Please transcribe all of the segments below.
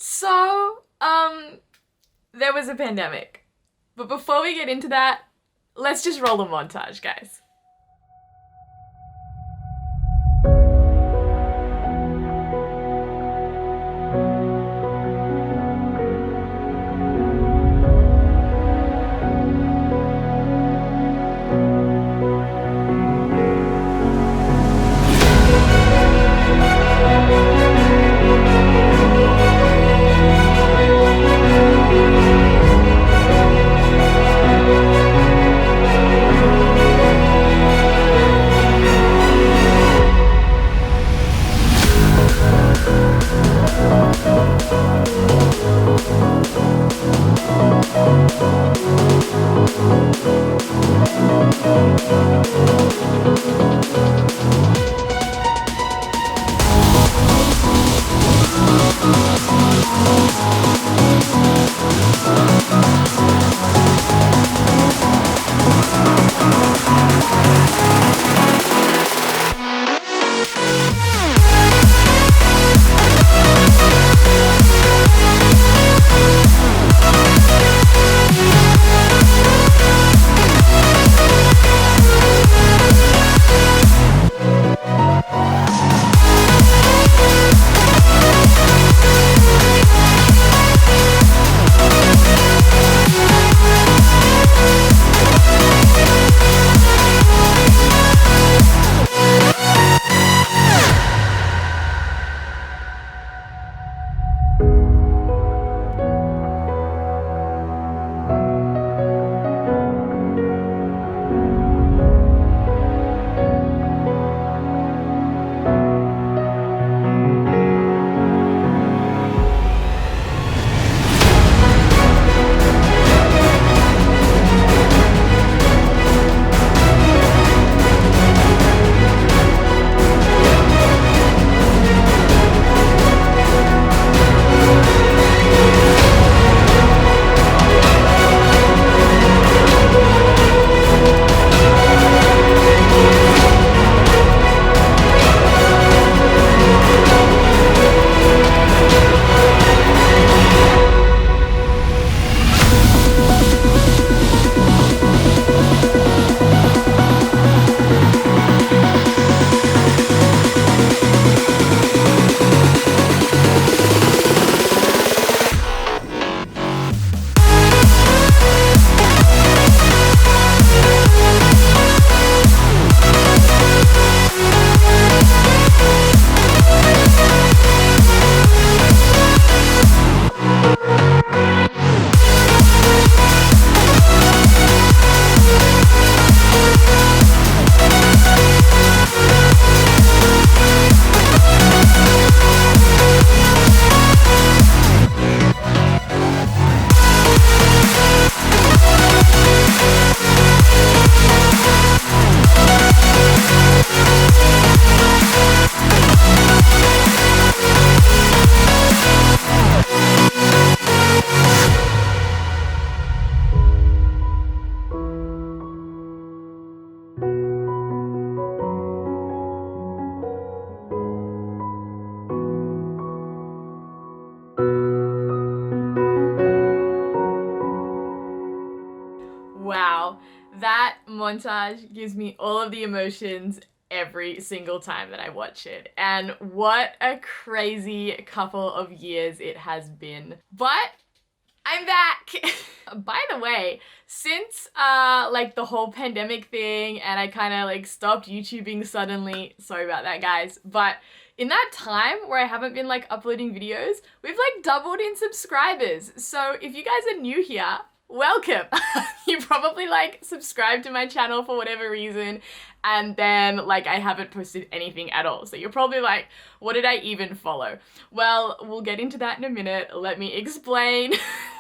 So, there was a pandemic. But before we get into that, let's just roll a montage, guys. Wow, that montage gives me all of the emotions every single time that I watch it. And what a crazy couple of years it has been. But I'm back! By the way, since like the whole pandemic thing and I kind of like stopped YouTubing suddenly, sorry about that guys, but in that time where I haven't been like uploading videos, we've like doubled in subscribers. So if you guys are new here, welcome. You probably like subscribed to my channel for whatever reason and then like I haven't posted anything at all. So you're probably like, what did I even follow? Well, we'll get into that in a minute. Let me explain.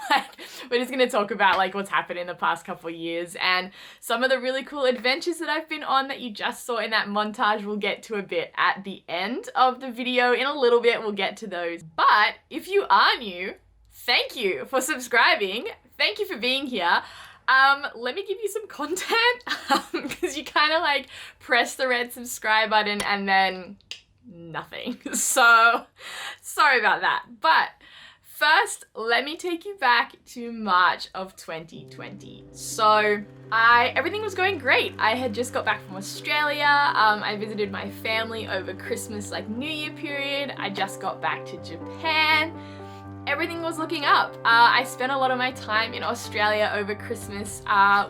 Like, we're just gonna talk about like what's happened in the past couple of years and some of the really cool adventures that I've been on that you just saw in that montage. We'll get to a bit at the end of the video. In a little bit, we'll get to those. But if you are new, thank you for subscribing. Thank you for being here. Let me give you some content because you kind of like press the red subscribe button and then nothing. So sorry about that. But First, let me take you back to March of 2020. So, everything was going great. I had just got back from Australia. I visited my family over Christmas, like New Year period. I just got back to Japan. Everything was looking up. I spent a lot of my time in Australia over Christmas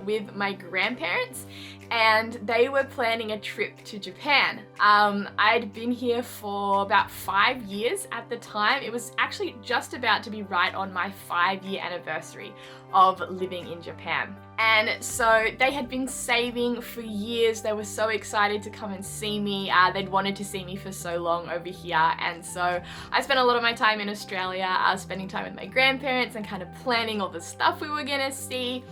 with my grandparents, and they were planning a trip to Japan. I'd been here for about 5 years at the time. It was actually just about to be right on my 5-year anniversary of living in Japan. And so they had been saving for years. They were so excited to come and see me. They'd wanted to see me for so long over here. And so I spent a lot of my time in Australia, spending time with my grandparents and kind of planning all the stuff we were gonna see.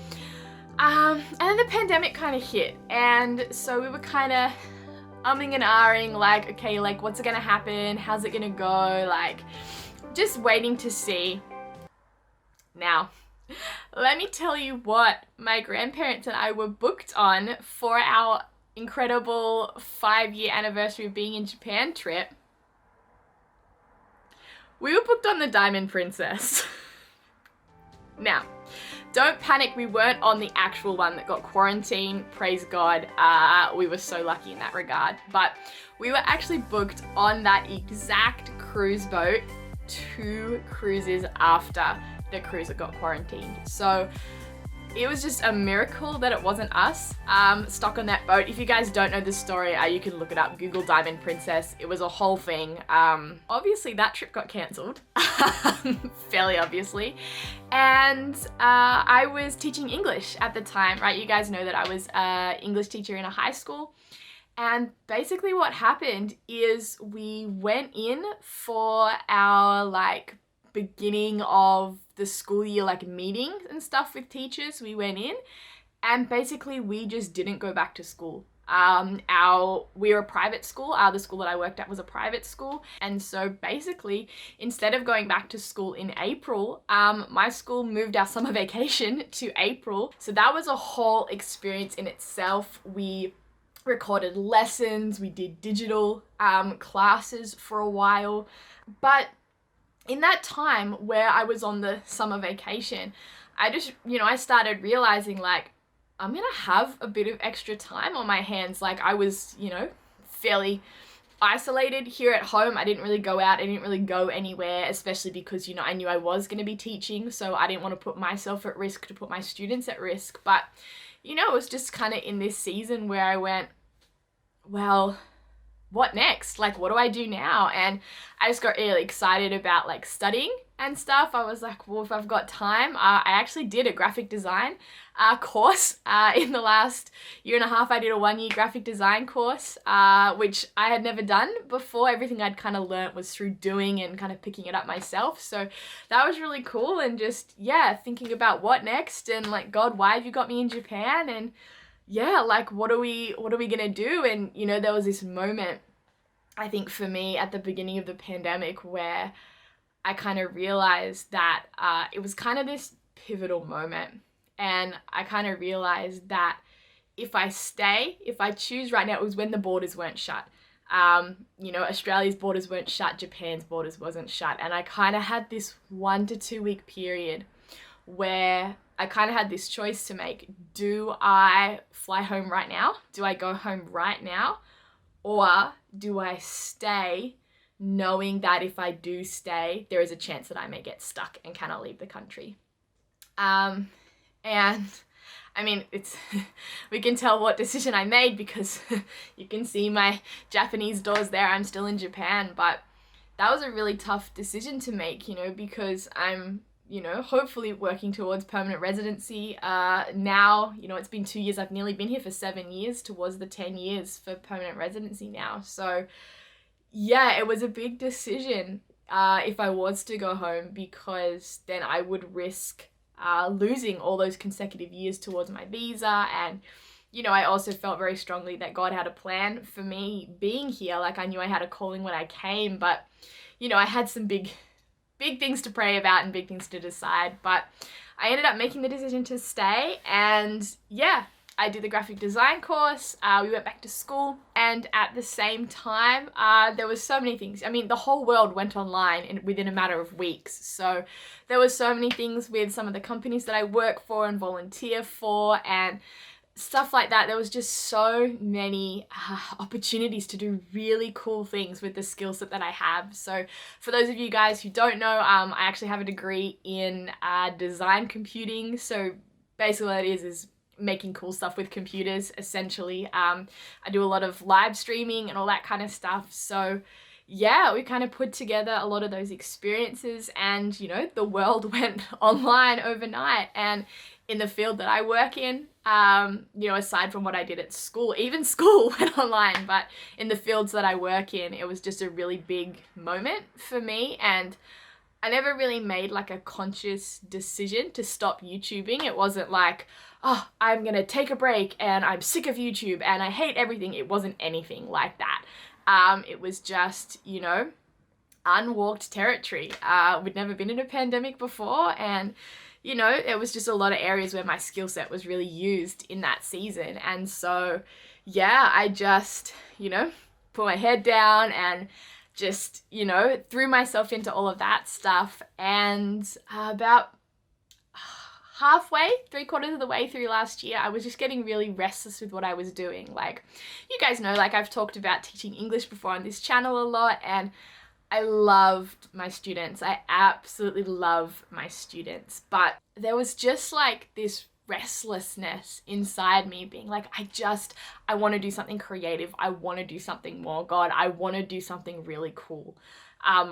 And then the pandemic kind of hit. And so we were kind of umming and ahhing, like, okay, like, what's gonna happen? How's it gonna go? Like, just waiting to see. Now, let me tell you what my grandparents and I were booked on for our incredible 5-year anniversary of being in Japan trip. We were booked on the Diamond Princess. Now, don't panic, we weren't on the actual one that got quarantined, praise God. We were so lucky in that regard. But we were actually booked on that exact cruise boat 2 cruises after the cruise that got quarantined. So it was just a miracle that it wasn't us stuck on that boat. If you guys don't know the story, you can look it up, Google Diamond Princess. It was a whole thing. Obviously that trip got cancelled, fairly obviously. And I was teaching English at the time, right? You guys know that I was an English teacher in a high school. And basically what happened is we went in for our like beginning of the school year like meetings and stuff with teachers. We went in and basically we just didn't go back to school. We're a private school. The school that I worked at was a private school. And so basically, instead of going back to school in April, my school moved our summer vacation to April. So that was a whole experience in itself. We recorded lessons, we did digital classes for a while. But in that time where I was on the summer vacation, I just, I started realizing like, I'm gonna have a bit of extra time on my hands. Like I was, fairly isolated here at home. I didn't really go out. I didn't really go anywhere, especially because, I knew I was gonna be teaching. So I didn't want to put myself at risk to put my students at risk. But, it was just kind of in this season where I went, well, what next? Like, what do I do now? And I just got really excited about like studying and stuff. I was like, well, if I've got time, I actually did a graphic design course in the last year and a half. I did a 1-year graphic design course, which I had never done before. Everything I'd kind of learnt was through doing and kind of picking it up myself. So that was really cool. And just, thinking about what next and like, God, why have you got me in Japan? And like, what are we gonna do? And, there was this moment, I think for me at the beginning of the pandemic where I kind of realized that it was kind of this pivotal moment. And I kind of realized that if I choose right now, it was when the borders weren't shut. Australia's borders weren't shut, Japan's borders wasn't shut. And I kind of had this 1 to 2 week period where I kind of had this choice to make. Do I fly home right now? Do I go home right now? Or do I stay knowing that if I do stay, there is a chance that I may get stuck and cannot leave the country? And I mean, we can tell what decision I made because you can see my Japanese doors there. I'm still in Japan, but that was a really tough decision to make, because I'm, hopefully working towards permanent residency. Now, it's been 2 years. I've nearly been here for 7 years, towards the 10 years for permanent residency now. So it was a big decision if I was to go home, because then I would risk losing all those consecutive years towards my visa. And, I also felt very strongly that God had a plan for me being here. Like I knew I had a calling when I came, but, I had some big things to pray about and big things to decide. But I ended up making the decision to stay, and I did the graphic design course, we went back to school, and at the same time, there was so many things. I mean, the whole world went online within a matter of weeks. So there was so many things with some of the companies that I work for and volunteer for and stuff like that. There was just so many opportunities to do really cool things with the skill set that I have. So for those of you guys who don't know, I actually have a degree in design computing. So basically what it is making cool stuff with computers, essentially. I do a lot of live streaming and all that kind of stuff. So yeah, we kind of put together a lot of those experiences, and you know, the world went online overnight. And in the field that I work in, you know, aside from what I did at school, even school went online, but in the fields that I work in, it was just a really big moment for me. And I never really made like a conscious decision to stop YouTubing. It wasn't like, oh, I'm gonna take a break and I'm sick of YouTube and I hate everything. It wasn't anything like that. It was just, you know, unwalked territory. We'd never been in a pandemic before, and you know, it was just a lot of areas where my skill set was really used in that season. And so, yeah, I just, you know, put my head down and just, you know, threw myself into all of that stuff. And about halfway, 3/4 of the way through last year, I was just getting really restless with what I was doing. Like, you guys know, like I've talked about teaching English before on this channel a lot, and I loved my students. I absolutely love my students. But there was just like this restlessness inside me being like, I want to do something creative. I want to do something more. God, I want to do something really cool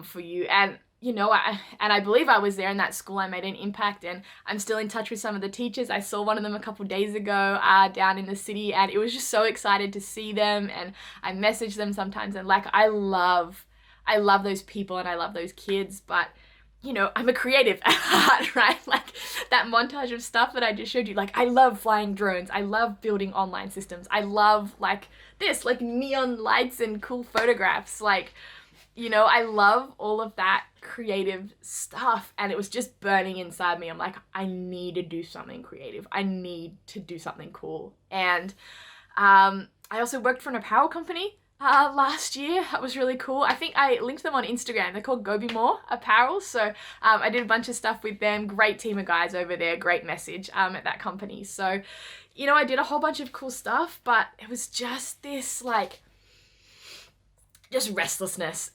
for you. And you know, I believe I was there in that school. I made an impact, and I'm still in touch with some of the teachers. I saw one of them a couple days ago down in the city, and it was just so excited to see them. And I message them sometimes, and like I love those people and I love those kids, but you know, I'm a creative at heart, right? Like that montage of stuff that I just showed you, like I love flying drones. I love building online systems. I love like this, like neon lights and cool photographs. Like, you know, I love all of that creative stuff, and it was just burning inside me. I'm like, I need to do something creative. I need to do something cool. And I also worked for an apparel company last year. That was really cool. I think I linked them on Instagram. They're called Go Be More Apparel. So I did a bunch of stuff with them. Great team of guys over there. Great message at that company. So, you know, I did a whole bunch of cool stuff, but it was just this like just restlessness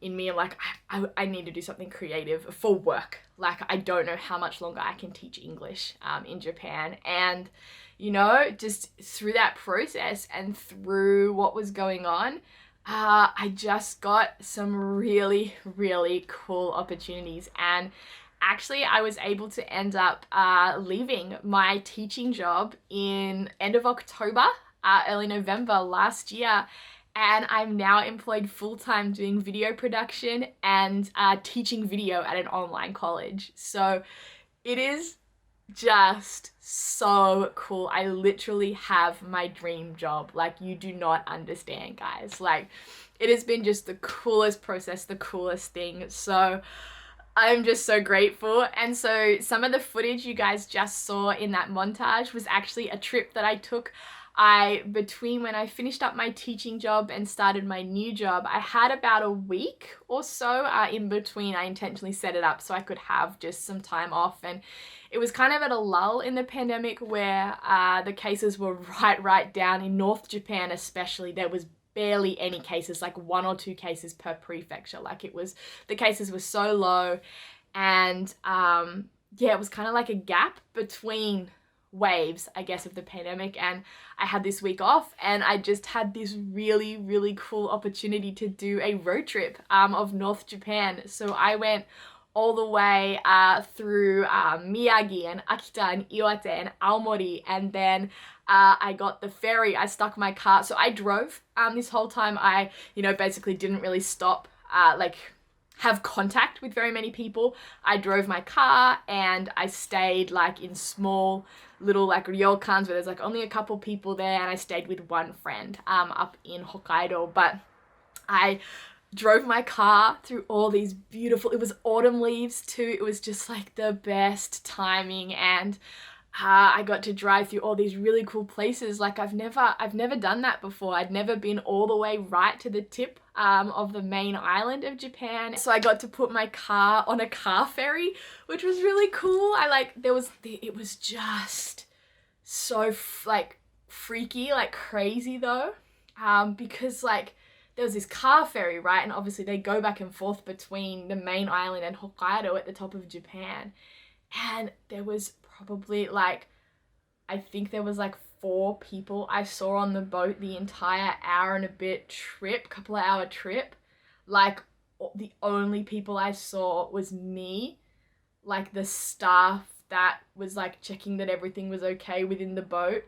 in me. I'm like, I need to do something creative for work. Like, I don't know how much longer I can teach English in Japan. And you know, just through that process and through what was going on, I just got some really, really cool opportunities. And actually, I was able to end up leaving my teaching job in end of October, early November last year. And I'm now employed full-time doing video production and teaching video at an online college. So it is just so cool. I literally have my dream job. Like, you do not understand, guys. Like, it has been just the coolest process, the coolest thing. So I'm just so grateful. And so some of the footage you guys just saw in that montage was actually a trip that I took. Between when I finished up my teaching job and started my new job, I had about a week or so in between. I intentionally set it up so I could have just some time off, and it was kind of at a lull in the pandemic where the cases were right down in North Japan especially. There was barely any cases, like 1 or 2 cases per prefecture. Like, it was, the cases were so low, and yeah, it was kind of like a gap between waves, I guess, of the pandemic. And I had this week off, and I just had this really, really cool opportunity to do a road trip of North Japan. So I went all the way through Miyagi and Akita and Iwate and Aomori, and then I got the ferry. I stuck my car, so I drove this whole time. I, you know, basically didn't really stop like have contact with very many people. I drove my car, and I stayed like in small little like ryokans where there's like only a couple people there, and I stayed with one friend up in Hokkaido. But I drove my car through all these beautiful, it was autumn leaves too. It was just like the best timing, and I got to drive through all these really cool places. Like I've never done that before. I'd never been all the way right to the tip of the main island of Japan. So I got to put my car on a car ferry, which was really cool. It was just so like freaky, like crazy though, because like there was this car ferry, right? And obviously they go back and forth between the main island and Hokkaido at the top of Japan. And there was probably like, I think there was like 4 people I saw on the boat the entire hour and a bit trip, couple of hour trip. Like the only people I saw was me, like the staff that was like checking that everything was okay within the boat,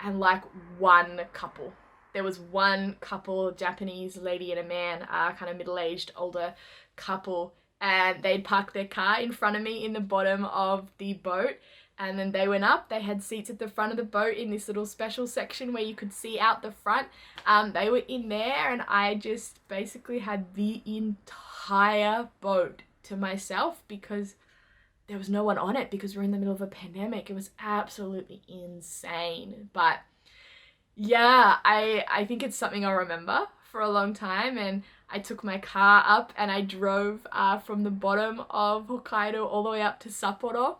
and like one couple. There was one couple, Japanese lady and a man, kind of middle-aged, older couple, and they'd parked their car in front of me in the bottom of the boat, and then they went up. They had seats at the front of the boat in this little special section where you could see out the front. They were in there, and I just basically had the entire boat to myself because there was no one on it, because we're in the middle of a pandemic. It was absolutely insane. But yeah, I think it's something I'll remember for a long time. And I took my car up and I drove from the bottom of Hokkaido all the way up to Sapporo,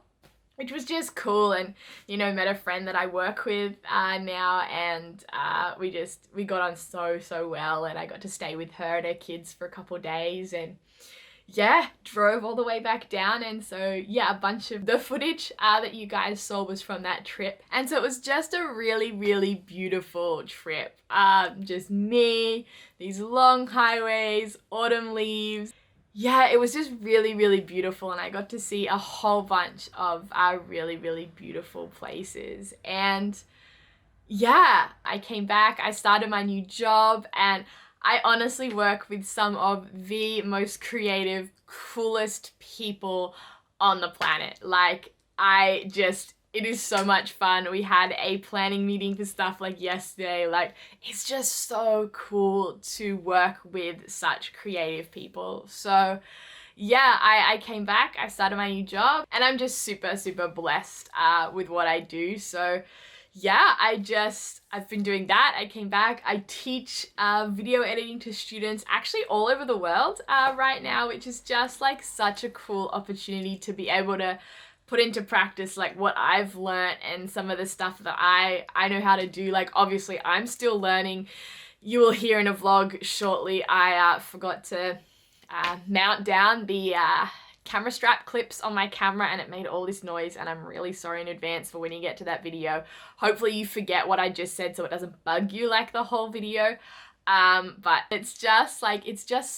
which was just cool. And, you know, met a friend that I work with now, and we got on so well, and I got to stay with her and her kids for a couple of days, and yeah, drove all the way back down. And so yeah, a bunch of the footage that you guys saw was from that trip. And so it was just a really beautiful trip. Just me, these long highways, autumn leaves. Yeah, it was just really beautiful, and I got to see a whole bunch of really beautiful places. And yeah, I came back, I started my new job, and I honestly work with some of the most creative, coolest people on the planet. Like, it is so much fun. We had a planning meeting for stuff like yesterday. Like, it's just so cool to work with such creative people. So yeah, I came back, I started my new job, and I'm just super blessed with what I do. So yeah, I've been doing that. I came back. I teach video editing to students actually all over the world right now, which is just like such a cool opportunity to be able to put into practice like what I've learned and some of the stuff that I know how to do. Like obviously I'm still learning. You will hear in a vlog shortly, I forgot to mount down the camera strap clips on my camera, and it made all this noise, and I'm really sorry in advance for when you get to that video. Hopefully you forget what I just said so it doesn't bug you like the whole video. But it's just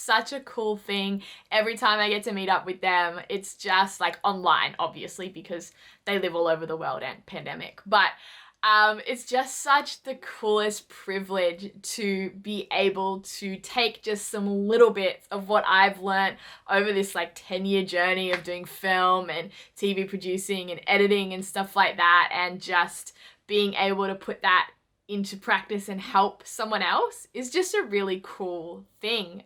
such a cool thing. Every time I get to meet up with them, it's just like online, obviously, because they live all over the world and pandemic. But it's just such the coolest privilege to be able to take just some little bits of what I've learned over this like 10-year journey of doing film and TV producing and editing and stuff like that, and just being able to put that into practice and help someone else is just a really cool thing.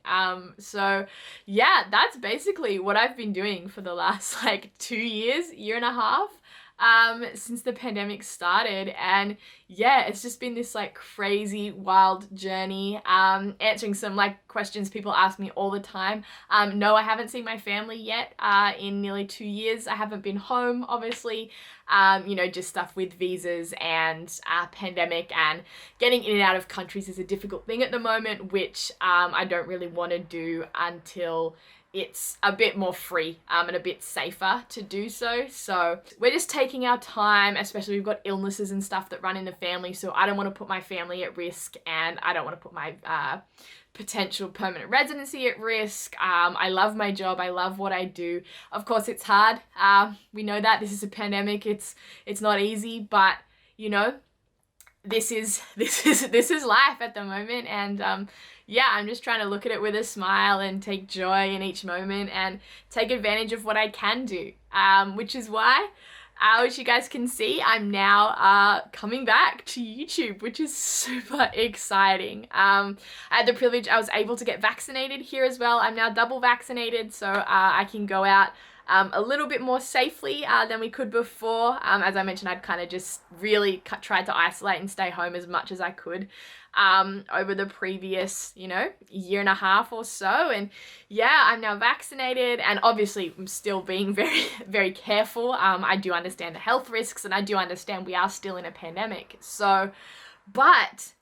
So yeah, that's basically what I've been doing for the last like 2 years, year and a half. Since the pandemic started. And yeah, it's just been this like crazy wild journey, answering some like questions people ask me all the time. No, I haven't seen my family yet in nearly 2 years. I haven't been home, obviously. You know, just stuff with visas and pandemic, and getting in and out of countries is a difficult thing at the moment, which I don't really want to do until it's a bit more free and a bit safer to do so. So we're just taking our time, especially we've got illnesses and stuff that run in the family, so I don't want to put my family at risk, and I don't want to put my potential permanent residency at risk. I love my job, I love what I do. Of course it's hard, we know that this is a pandemic, it's not easy, but you know, this is life at the moment. And yeah, I'm just trying to look at it with a smile and take joy in each moment and take advantage of what I can do, which is why, which you guys can see, I'm now coming back to YouTube, which is super exciting. I had the privilege, I was able to get vaccinated here as well. I'm now double vaccinated, so I can go out a little bit more safely than we could before. As I mentioned, I'd kind of just really tried to isolate and stay home as much as I could over the previous, year and a half or so. And yeah, I'm now vaccinated, and obviously I'm still being very, very careful. I do understand the health risks, and I do understand we are still in a pandemic. So, but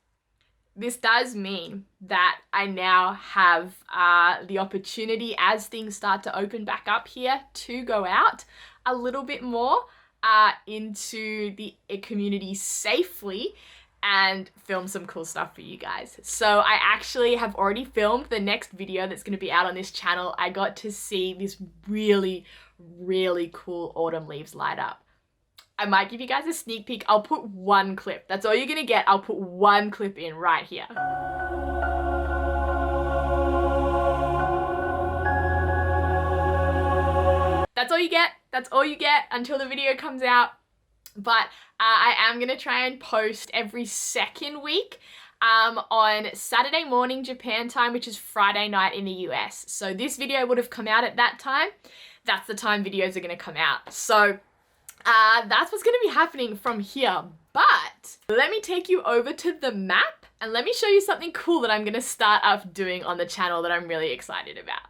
this does mean that I now have the opportunity, as things start to open back up here, to go out a little bit more into the community safely and film some cool stuff for you guys. So I actually have already filmed the next video that's going to be out on this channel. I got to see this really, really cool autumn leaves light up. I might give you guys a sneak peek. I'll put one clip. That's all you're going to get. I'll put one clip in right here. That's all you get. That's all you get until the video comes out. But I am going to try and post every second week on Saturday morning Japan time, which is Friday night in the US. So this video would have come out at that time. That's the time videos are going to come out. So that's what's going to be happening from here. But let me take you over to the map and let me show you something cool that I'm going to start up doing on the channel that I'm really excited about.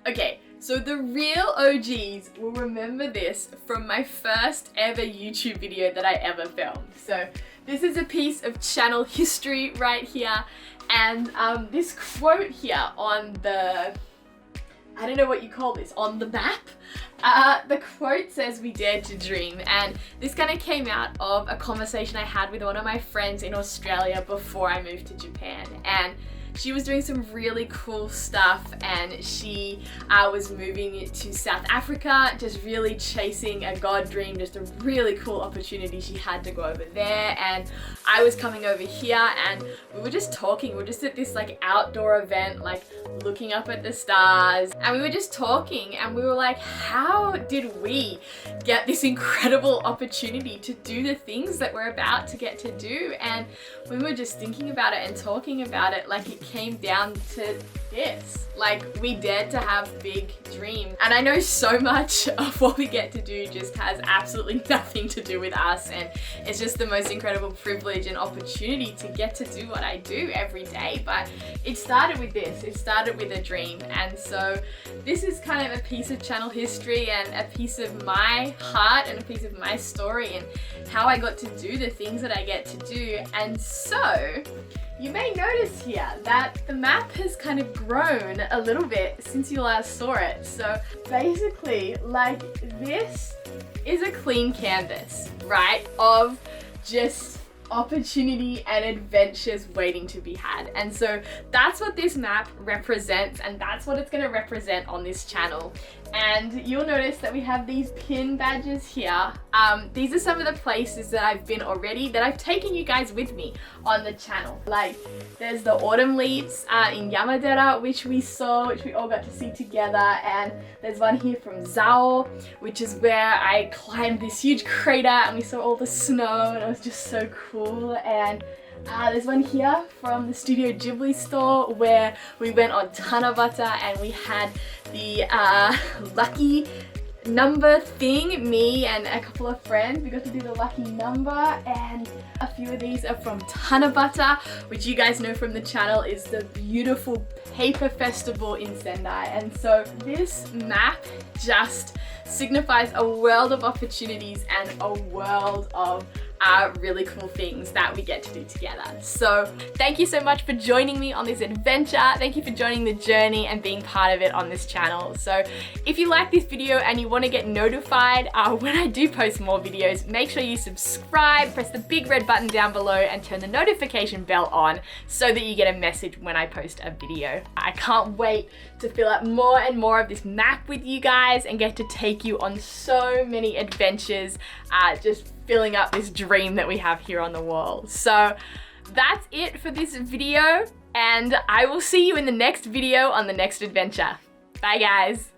Okay, so the real OGs will remember this from my first ever YouTube video that I ever filmed. So this is a piece of channel history right here, and this quote here on the, I don't know what you call this, on the map. The quote says, "We dared to dream," and this kind of came out of a conversation I had with one of my friends in Australia before I moved to Japan. And she was doing some really cool stuff, and she was moving to South Africa, just really chasing a God dream, just a really cool opportunity she had to go over there. And I was coming over here, and we were just talking. We were just at this like outdoor event, like looking up at the stars, and we were just talking, and we were like, how did we get this incredible opportunity to do the things that we're about to get to do? And we were just thinking about it and talking about it, like it came down to this. Like, we dared to have big dreams. And I know so much of what we get to do just has absolutely nothing to do with us, and it's just the most incredible privilege and opportunity to get to do what I do every day. But it started with this. It started with a dream. And so this is kind of a piece of channel history and a piece of my heart and a piece of my story and how I got to do the things that I get to do. And so you may notice here that the map has kind of grown a little bit since you last saw it. So basically, like, this is a clean canvas, right, of just opportunity and adventures waiting to be had. And so that's what this map represents, and that's what it's going to represent on this channel. And you'll notice that we have these pin badges here. These are some of the places that I've been already, that I've taken you guys with me on the channel. Like, there's the autumn leaves in Yamadera, which we all got to see together. And there's one here from Zao, which is where I climbed this huge crater and we saw all the snow, and it was just so cool. And there's one here from the Studio Ghibli store where we went on Tanabata and we had the lucky number thing. Me and a couple of friends, we got to do the lucky number, and a few of these are from Tanabata, which you guys know from the channel is the beautiful paper festival in Sendai. And so this map just signifies a world of opportunities and a world of really cool things that we get to do together. So thank you so much for joining me on this adventure. Thank you for joining the journey and being part of it on this channel. So if you like this video and you want to get notified when I do post more videos, make sure you subscribe, press the big red button down below and turn the notification bell on so that you get a message when I post a video. I can't wait to fill up more and more of this map with you guys and get to take you on so many adventures, just filling up this dream that we have here on the wall. So that's it for this video, and I will see you in the next video on the next adventure. Bye guys.